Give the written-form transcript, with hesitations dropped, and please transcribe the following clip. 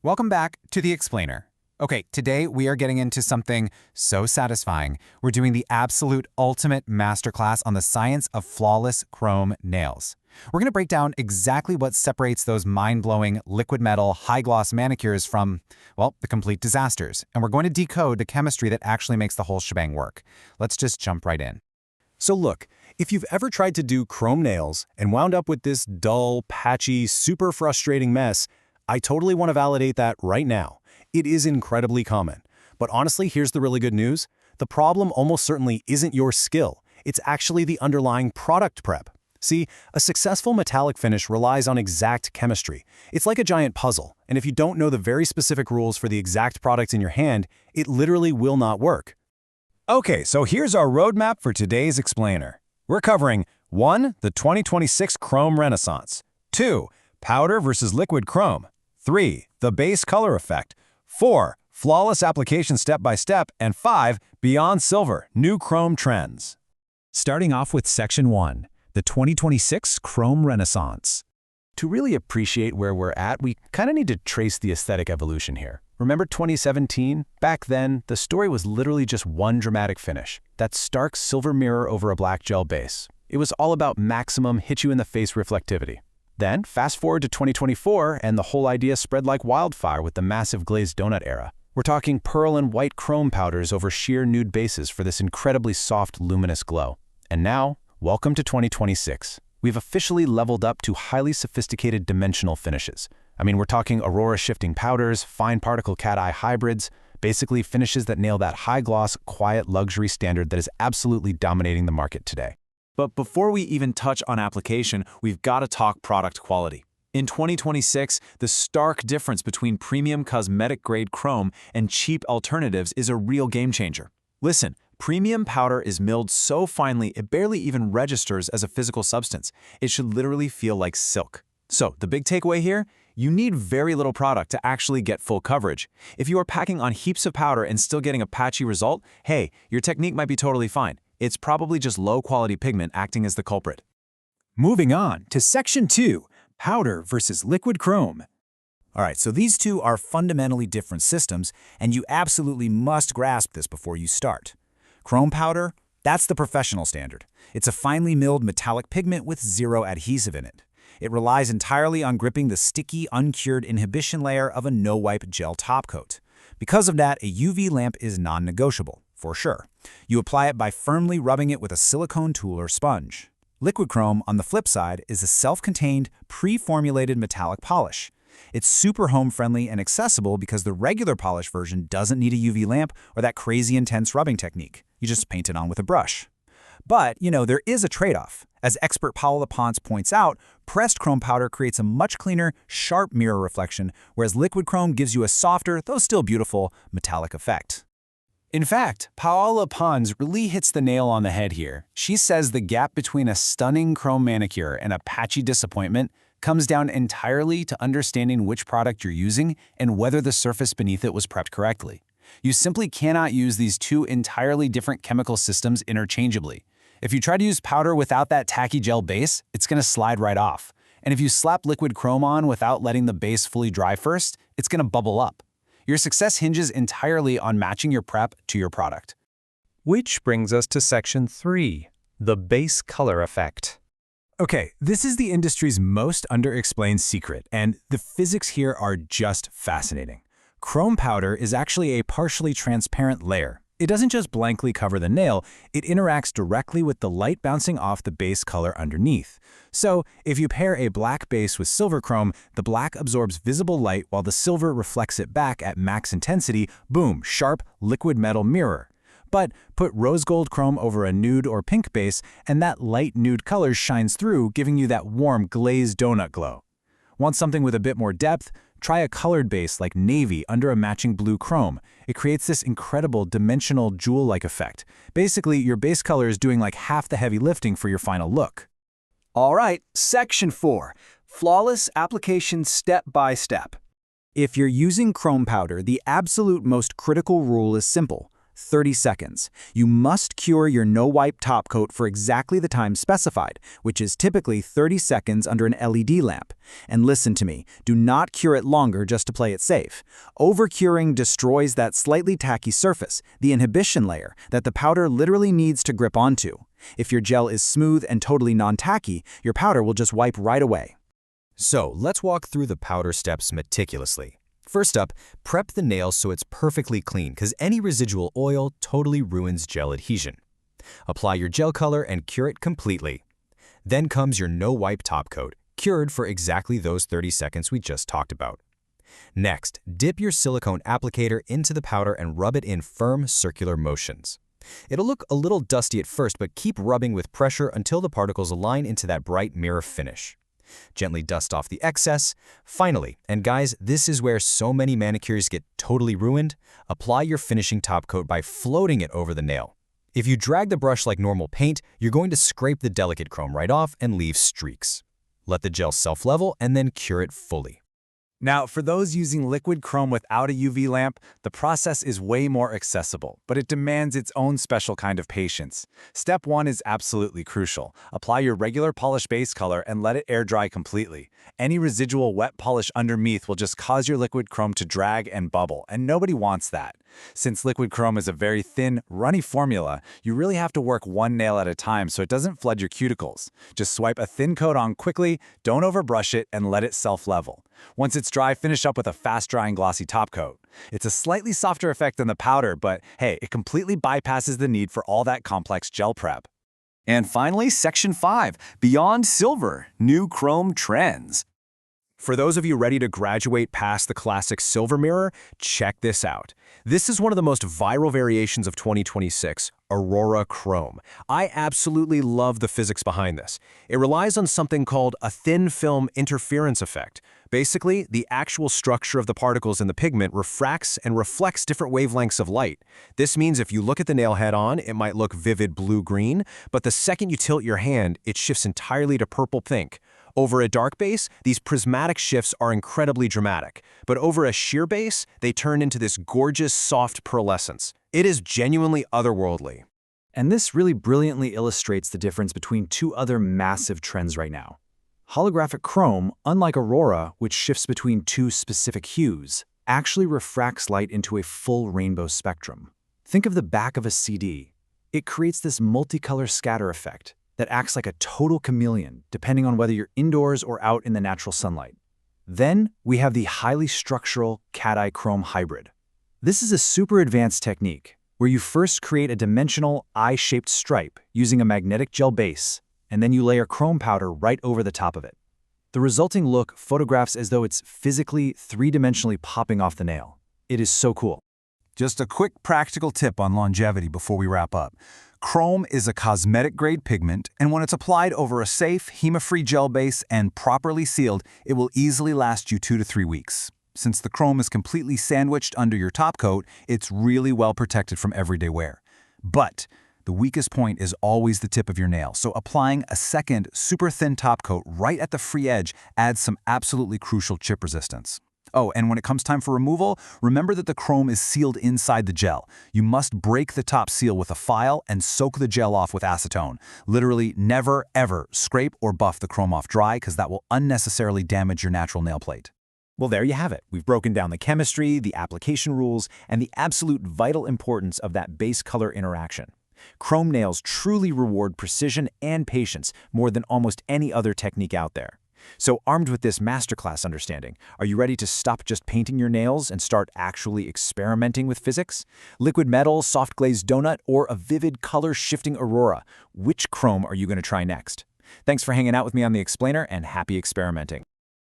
Welcome back to The Explainer. Okay, today we are getting into something so satisfying. We're doing the absolute ultimate masterclass on the science of flawless chrome nails. We're going to break down exactly what separates those mind-blowing liquid metal high-gloss manicures from, well, the complete disasters. And we're going to decode the chemistry that actually makes the whole shebang work. Let's just jump right in. So look, if you've ever tried to do chrome nails and wound up with this dull, patchy, super frustrating mess, I totally want to validate that right now. It is incredibly common. But honestly, here's the really good news. The problem almost certainly isn't your skill. It's actually the underlying product prep. See, a successful metallic finish relies on exact chemistry. It's like a giant puzzle, and if you don't know the very specific rules for the exact product in your hand, it literally will not work. Okay, so here's our roadmap for today's explainer. We're covering 1. The 2026 Chrome Renaissance. 2. Powder versus liquid chrome. 3. The base color effect. 4. Flawless application step-by-step. And 5. Beyond silver, new chrome trends. Starting off with Section 1, the 2026 Chrome Renaissance. To really appreciate where we're at, we kind of need to trace the aesthetic evolution here. Remember 2017? Back then, the story was literally just one dramatic finish, that stark silver mirror over a black gel base. It was all about maximum hit-you-in-the-face reflectivity. Then, fast forward to 2024, and the whole idea spread like wildfire with the massive glazed donut era. We're talking pearl and white chrome powders over sheer nude bases for this incredibly soft, luminous glow. And now, welcome to 2026. We've officially leveled up to highly sophisticated dimensional finishes. I mean, we're talking aurora shifting powders, fine particle cat-eye hybrids, basically finishes that nail that high-gloss, quiet luxury standard that is absolutely dominating the market today. But before we even touch on application, we've got to talk product quality. In 2026, the stark difference between premium cosmetic-grade chrome and cheap alternatives is a real game-changer. Listen, premium powder is milled so finely it barely even registers as a physical substance. It should literally feel like silk. So, the big takeaway here? You need very little product to actually get full coverage. If you are packing on heaps of powder and still getting a patchy result, hey, your technique might be totally fine. It's probably just low-quality pigment acting as the culprit. Moving on to Section 2, powder versus liquid chrome. All right, so these two are fundamentally different systems, and you absolutely must grasp this before you start. Chrome powder, that's the professional standard. It's a finely milled metallic pigment with zero adhesive in it. It relies entirely on gripping the sticky, uncured inhibition layer of a no-wipe gel topcoat. Because of that, a UV lamp is non-negotiable, for sure. You apply it by firmly rubbing it with a silicone tool or sponge. Liquid chrome, on the flip side, is a self-contained, pre-formulated metallic polish. It's super home-friendly and accessible because the regular polish version doesn't need a UV lamp or that crazy intense rubbing technique. You just paint it on with a brush. But, there is a trade-off. As expert Paul LaPonce points out, pressed chrome powder creates a much cleaner, sharp mirror reflection, whereas liquid chrome gives you a softer, though still beautiful, metallic effect. In fact, Paola Pons really hits the nail on the head here. She says the gap between a stunning chrome manicure and a patchy disappointment comes down entirely to understanding which product you're using and whether the surface beneath it was prepped correctly. You simply cannot use these two entirely different chemical systems interchangeably. If you try to use powder without that tacky gel base, it's going to slide right off. And if you slap liquid chrome on without letting the base fully dry first, it's going to bubble up. Your success hinges entirely on matching your prep to your product. Which brings us to Section 3, the base color effect. Okay, this is the industry's most underexplained secret, and the physics here are just fascinating. Chrome powder is actually a partially transparent layer. It doesn't just blankly cover the nail, it interacts directly with the light bouncing off the base color underneath. So, if you pair a black base with silver chrome, the black absorbs visible light while the silver reflects it back at max intensity, boom, sharp, liquid metal mirror. But put rose gold chrome over a nude or pink base, and that light nude color shines through, giving you that warm, glazed donut glow. Want something with a bit more depth? Try a colored base like navy under a matching blue chrome. It creates this incredible dimensional jewel-like effect. Basically, your base color is doing like half the heavy lifting for your final look. All right, Section 4, flawless application step-by-step. If you're using chrome powder, the absolute most critical rule is simple. 30 seconds. You must cure your no-wipe top coat for exactly the time specified, which is typically 30 seconds under an LED lamp. And listen to me, do not cure it longer just to play it safe. Over-curing destroys that slightly tacky surface, the inhibition layer, that the powder literally needs to grip onto. If your gel is smooth and totally non-tacky, your powder will just wipe right away. So let's walk through the powder steps meticulously. First up, prep the nail so it's perfectly clean because any residual oil totally ruins gel adhesion. Apply your gel color and cure it completely. Then comes your no-wipe top coat, cured for exactly those 30 seconds we just talked about. Next, dip your silicone applicator into the powder and rub it in firm circular motions. It'll look a little dusty at first, but keep rubbing with pressure until the particles align into that bright mirror finish. Gently dust off the excess. Finally, and guys, this is where so many manicures get totally ruined, apply your finishing top coat by floating it over the nail. If you drag the brush like normal paint, you're going to scrape the delicate chrome right off and leave streaks. Let the gel self-level and then cure it fully. Now, for those using liquid chrome without a UV lamp, the process is way more accessible, but it demands its own special kind of patience. Step 1 is absolutely crucial. Apply your regular polish base color and let it air dry completely. Any residual wet polish underneath will just cause your liquid chrome to drag and bubble, and nobody wants that. Since liquid chrome is a very thin, runny formula, you really have to work one nail at a time so it doesn't flood your cuticles. Just swipe a thin coat on quickly, don't overbrush it, and let it self-level. Once it's dry, finish up with a fast-drying glossy top coat. It's a slightly softer effect than the powder, but hey, it completely bypasses the need for all that complex gel prep. And finally, Section 5, Beyond Silver, New Chrome Trends. For those of you ready to graduate past the classic silver mirror, check this out. This is one of the most viral variations of 2026, Aurora Chrome. I absolutely love the physics behind this. It relies on something called a thin film interference effect. Basically, the actual structure of the particles in the pigment refracts and reflects different wavelengths of light. This means if you look at the nail head-on, it might look vivid blue-green, but the second you tilt your hand, it shifts entirely to purple-pink. Over a dark base, these prismatic shifts are incredibly dramatic, but over a sheer base, they turn into this gorgeous, soft pearlescence. It is genuinely otherworldly. And this really brilliantly illustrates the difference between two other massive trends right now. Holographic chrome, unlike aurora, which shifts between two specific hues, actually refracts light into a full rainbow spectrum. Think of the back of a CD. It creates this multicolor scatter effect that acts like a total chameleon, depending on whether you're indoors or out in the natural sunlight. Then we have the highly structural cat-eye chrome hybrid. This is a super advanced technique where you first create a dimensional eye-shaped stripe using a magnetic gel base, and then you layer chrome powder right over the top of it. The resulting look photographs as though it's physically three-dimensionally popping off the nail. It is so cool. Just a quick practical tip on longevity before we wrap up. Chrome is a cosmetic-grade pigment, and when it's applied over a safe, HEMA-free gel base and properly sealed, it will easily last you 2 to 3 weeks. Since the chrome is completely sandwiched under your top coat, it's really well protected from everyday wear. But the weakest point is always the tip of your nail, so applying a second, super thin top coat right at the free edge adds some absolutely crucial chip resistance. Oh, and when it comes time for removal, remember that the chrome is sealed inside the gel. You must break the top seal with a file and soak the gel off with acetone. Literally never, ever scrape or buff the chrome off dry because that will unnecessarily damage your natural nail plate. Well, there you have it. We've broken down the chemistry, the application rules, and the absolute vital importance of that base color interaction. Chrome nails truly reward precision and patience more than almost any other technique out there. So armed with this masterclass understanding, are you ready to stop just painting your nails and start actually experimenting with physics? Liquid metal, soft glazed donut, or a vivid color-shifting aurora? Which chrome are you going to try next? Thanks for hanging out with me on The Explainer, and happy experimenting.